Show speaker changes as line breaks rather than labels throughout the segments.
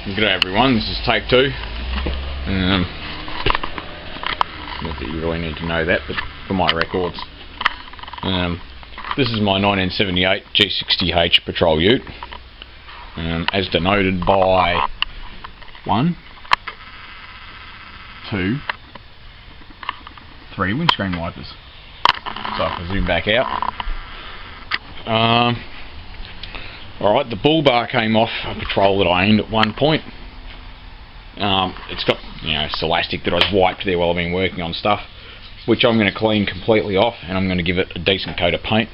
G'day everyone, this is take 2. Not that you really need to know that, but for my records. This is my 1978 G60H patrol ute, as denoted by 1, 2, 3 windscreen wipers. So I can zoom back out. Alright, the bull bar came off a patrol that I aimed at one point. It's got, it's elastic that I've wiped there while I've been working on stuff, which I'm going to clean completely off, and I'm going to give it a decent coat of paint.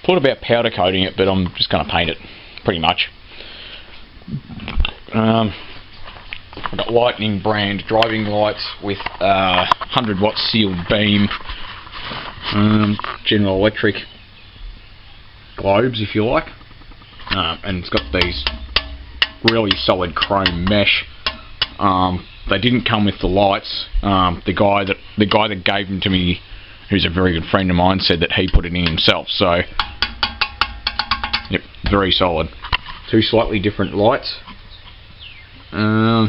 Thought about powder coating it, but I'm just going to paint it, pretty much. I've got Lightning brand driving lights with 100 watt sealed beam, General Electric globes, if you like. And it's got these really solid chrome mesh. They didn't come with the lights. The guy that gave them to me, who's a very good friend of mine, said that he put it in himself. So, yep, very solid. Two slightly different lights. As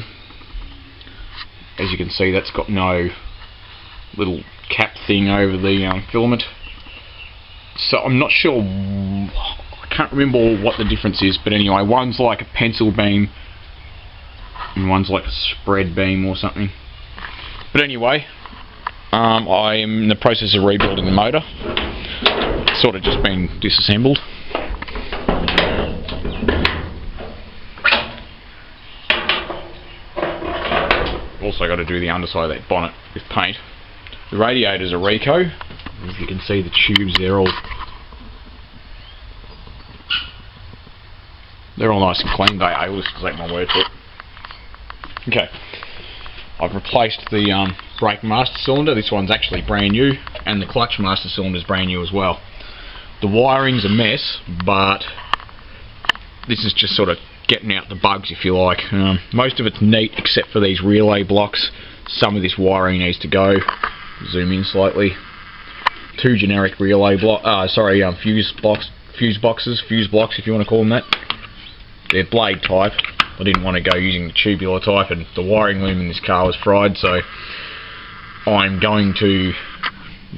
you can see, that's got no little cap thing over the filament. So I'm not sure. I can't remember what the difference is, but anyway, one's like a pencil beam and one's like a spread beam or something. But anyway, I am in the process of rebuilding the motor. It's sort of just been disassembled. Also got to do the underside of that bonnet with paint. The radiators are Rico. As you can see, the tubes, they're all nice and clean. They are, let's take my word for it. Okay, I've replaced the brake master cylinder. This one's actually brand new, and the clutch master cylinder is brand new as well. The wiring's a mess, but this is just sort of getting out the bugs, if you like. Most of it's neat except for these relay blocks. Some of this wiring needs to go. Zoom in slightly. 2 generic relay fuse blocks, fuse blocks if you want to call them that. They're blade type. I didn't want to go using the tubular type, and the wiring loom in this car was fried, so I'm going to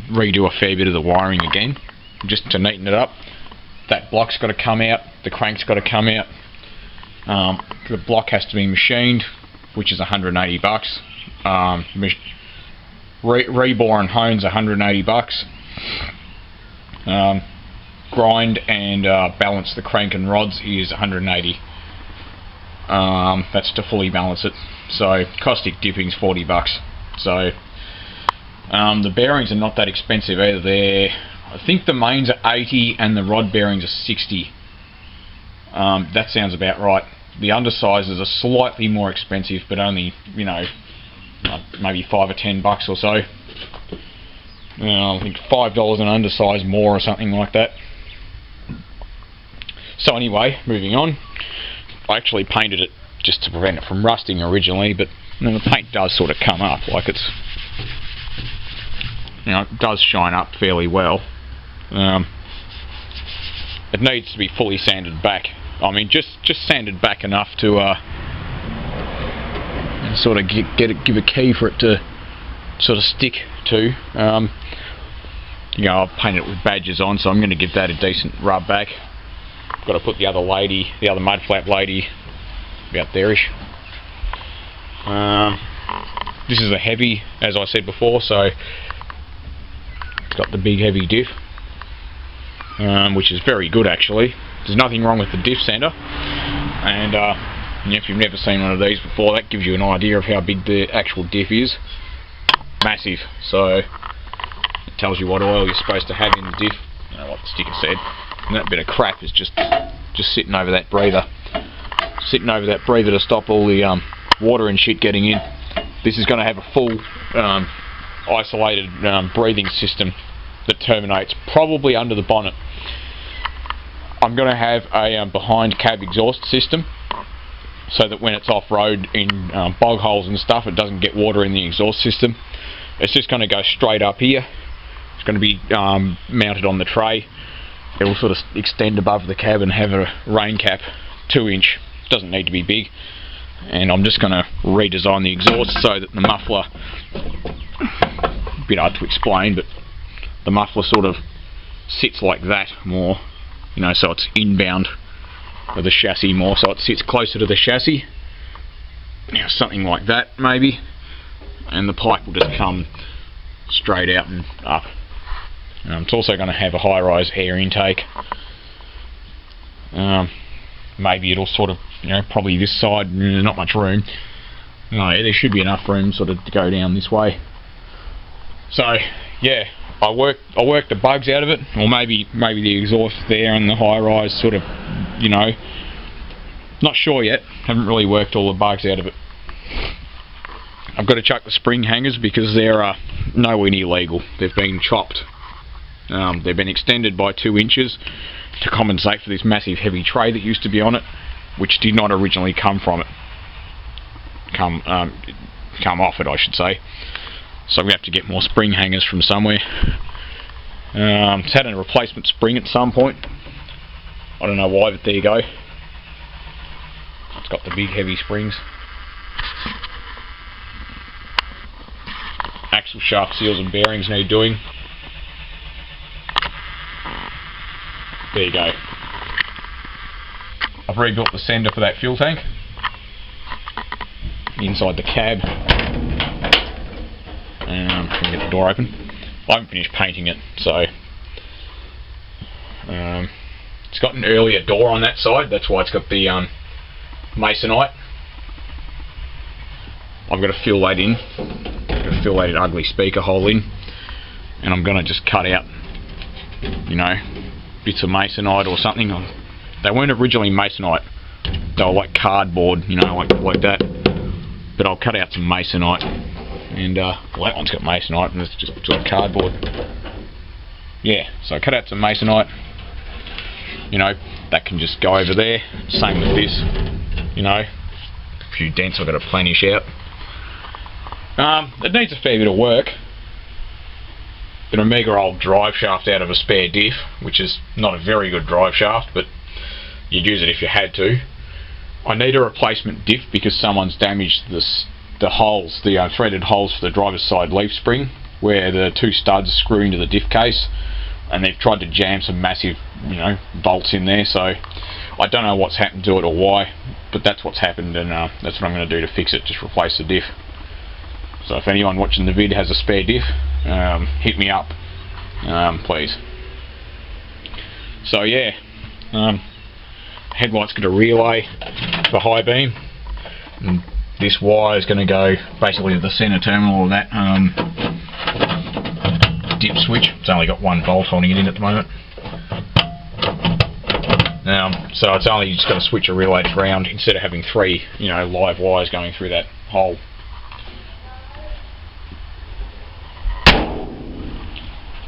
redo a fair bit of the wiring again, just to neaten it up. That block's got to come out, the crank's got to come out. The block has to be machined, which is $180. Rebore and hone's $180. Grind and balance the crank and rods is $180. That's to fully balance it. So caustic dipping's $40. So the bearings are not that expensive either. I think the mains are $80 and the rod bearings are $60. That sounds about right. The undersizes are slightly more expensive, but only, maybe $5 or $10 or so. I think $5 an undersize more or something like that. So anyway, moving on. I actually painted it just to prevent it from rusting originally, but the paint does sort of come up, like it's, it does shine up fairly well. It needs to be fully sanded back. I mean, just sanded back enough to sort of give a key for it to sort of stick to. I've painted it with badges on, so I'm going to give that a decent rub back. Got to put the other mud flap lady, about there-ish. This is a heavy, as I said before, so it's got the big heavy diff, which is very good actually. There's nothing wrong with the diff center, and if you've never seen one of these before, that gives you an idea of how big the actual diff is. Massive. So it tells you what oil you're supposed to have in the diff. I don't know what the sticker said. And that bit of crap is just sitting over that breather. Sitting over that breather to stop all the water and shit getting in. This is going to have a full isolated breathing system that terminates probably under the bonnet. I'm going to have a behind cab exhaust system, so that when it's off-road in bog holes and stuff, it doesn't get water in the exhaust system. It's just going to go straight up here. It's going to be mounted on the tray. It will sort of extend above the cab and have a rain cap, 2 inch. Doesn't need to be big. and I'm just going to redesign the exhaust so that the muffler, a bit hard to explain, but the muffler sort of sits like that more, you know, so it's inbound of the chassis more, so it sits closer to the chassis. Now something like that maybe, and the pipe will just come straight out and up. It's also going to have a high-rise air intake. Maybe it'll sort of, you know, probably this side, not much room. No, there should be enough room sort of to go down this way. So yeah, I worked the bugs out of it, or maybe the exhaust there and the high-rise sort of, you know, not sure yet. Haven't really worked all the bugs out of it. I've got to chuck the spring hangers because they're nowhere near legal. They've been chopped. They've been extended by 2 inches to compensate for this massive heavy tray that used to be on it, which did not originally come from it. Come off it, I should say. So we have to get more spring hangers from somewhere. It's had a replacement spring at some point. I don't know why, but there you go. It's got the big heavy springs. Axle shaft seals and bearings need doing. There you go. I've rebuilt the sender for that fuel tank inside the cab. Can get the door open. I haven't finished painting it, so it's got an earlier door on that side. That's why it's got the masonite. I've got to fill that in. Fill that ugly speaker hole in, and I'm going to just cut out, you know, bits of masonite or something. They weren't originally masonite, they were like cardboard, you know, like that, but I'll cut out some masonite, and well, that one's got masonite and it's just like cardboard. Yeah, so I cut out some masonite, you know, that can just go over there. Same with this, you know, a few dents I've got to plenish out. It needs a fair bit of work. Got a mega old drive shaft out of a spare diff, which is not a very good drive shaft, but you'd use it if you had to. I need a replacement diff because someone's damaged the holes, the threaded holes for the driver's side leaf spring, where the 2 studs screw into the diff case, and they've tried to jam some massive, you know, bolts in there. So I don't know what's happened to it or why, but that's what's happened, and that's what I'm going to do to fix it. Just replace the diff. So if anyone watching the vid has a spare diff, hit me up, please. So yeah, headlight's got a relay for high beam, and this wire is going to go basically to the centre terminal of that dip switch. It's only got 1 volt holding it in at the moment. So it's only just got to switch a relay to ground instead of having 3, you know, live wires going through that hole.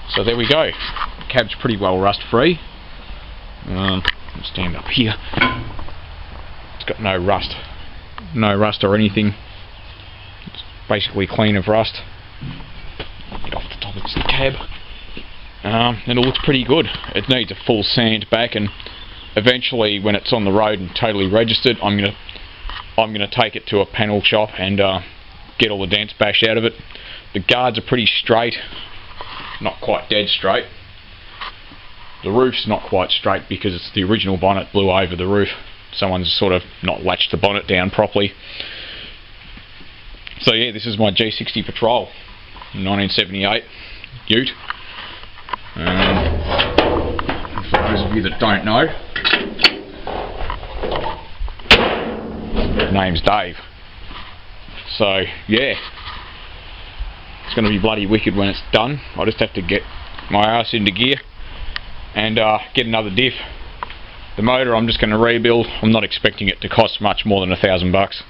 So there we go. The cab's pretty well rust free. I'll stand up here. It's got no rust or anything. It's basically clean of rust. Get off the top of the cab. And it looks pretty good. It needs a full sand back, and eventually, when it's on the road and totally registered, I'm gonna take it to a panel shop and get all the dents bashed out of it. The guards are pretty straight. Not quite dead straight. The roof's not quite straight because it's the original bonnet blew over the roof. Someone's sort of not latched the bonnet down properly. So yeah, this is my G60 Patrol, 1978 Ute. For those of you that don't know, name's Dave. So yeah, it's going to be bloody wicked when it's done. I just have to get my ass into gear and get another diff. The motor I'm just going to rebuild. I'm not expecting it to cost much more than $1,000 bucks.